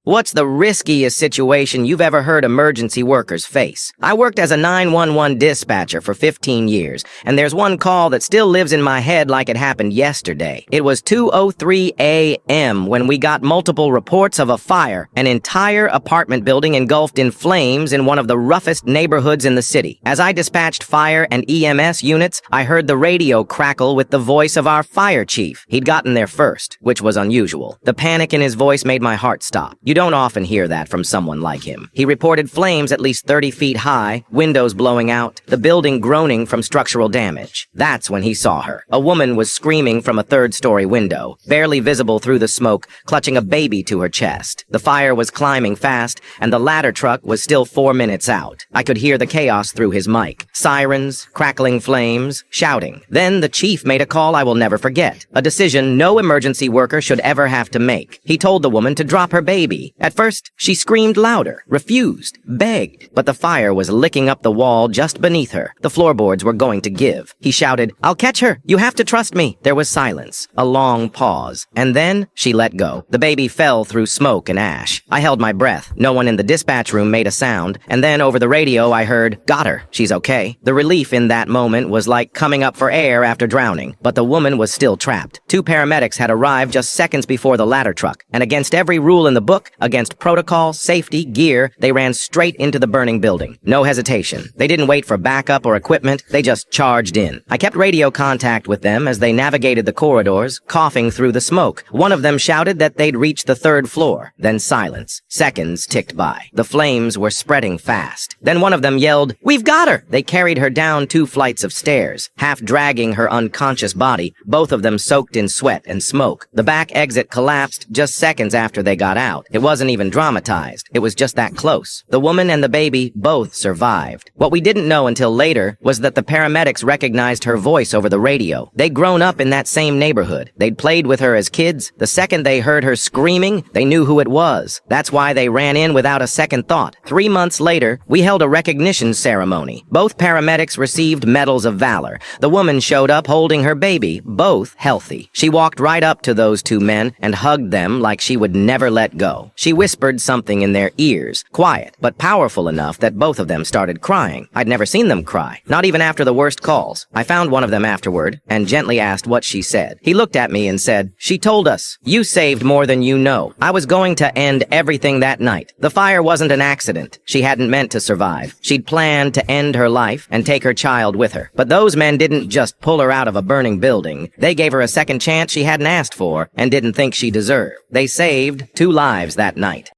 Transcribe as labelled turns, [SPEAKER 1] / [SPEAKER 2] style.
[SPEAKER 1] What's the riskiest situation you've ever heard emergency workers face? I worked as a 911 dispatcher for 15 years, and there's one call that still lives in my head like it happened yesterday. It was 2:03 a.m. when we got multiple reports of a fire, an entire apartment building engulfed in flames in one of the roughest neighborhoods in the city. As I dispatched fire and EMS units, I heard the radio crackle with the voice of our fire chief. He'd gotten there first, which was unusual. The panic in his voice made my heart stop. You don't often hear that from someone like him. He reported flames at least 30 feet high, windows blowing out, the building groaning from structural damage. That's when he saw her. A woman was screaming from a third-story window, barely visible through the smoke, clutching a baby to her chest. The fire was climbing fast, and the ladder truck was still 4 minutes out. I could hear the chaos through his mic. Sirens, crackling flames, shouting. Then the chief made a call I will never forget. A decision no emergency worker should ever have to make. He told the woman to drop her baby. At first, she screamed louder, refused, begged, but the fire was licking up the wall just beneath her. The floorboards were going to give. He shouted, "I'll catch her! You have to trust me!" There was silence, a long pause, and then she let go. The baby fell through smoke and ash. I held my breath. No one in the dispatch room made a sound, and then over the radio I heard, "Got her. She's okay." The relief in that moment was like coming up for air after drowning, but the woman was still trapped. 2 paramedics had arrived just seconds before the ladder truck, and against every rule in the book, against protocol, safety, gear, they ran straight into the burning building. No hesitation. They didn't wait for backup or equipment, they just charged in. I kept radio contact with them as they navigated the corridors, coughing through the smoke. One of them shouted that they'd reached the 3rd floor. Then silence. Seconds ticked by. The flames were spreading fast. Then one of them yelled, "We've got her!" They carried her down 2 flights of stairs, half dragging her unconscious body, both of them soaked in sweat and smoke. The back exit collapsed just seconds after they got out. It wasn't even dramatized. It was just that close. The woman and the baby both survived. What we didn't know until later was that the paramedics recognized her voice over the radio. They'd grown up in that same neighborhood. They'd played with her as kids. The second they heard her screaming, they knew who it was. That's why they ran in without a second thought. 3 months later, we held a recognition ceremony. Both paramedics received medals of valor. The woman showed up holding her baby, both healthy. She walked right up to those 2 men and hugged them like she would never let go. She whispered something in their ears, quiet, but powerful enough that both of them started crying. I'd never seen them cry, not even after the worst calls. I found one of them afterward and gently asked what she said. He looked at me and said, "She told us, you saved more than you know. I was going to end everything that night. The fire wasn't an accident. She hadn't meant to survive. She'd planned to end her life and take her child with her. But those men didn't just pull her out of a burning building. They gave her a second chance she hadn't asked for and didn't think she deserved. They saved 2 lives that night."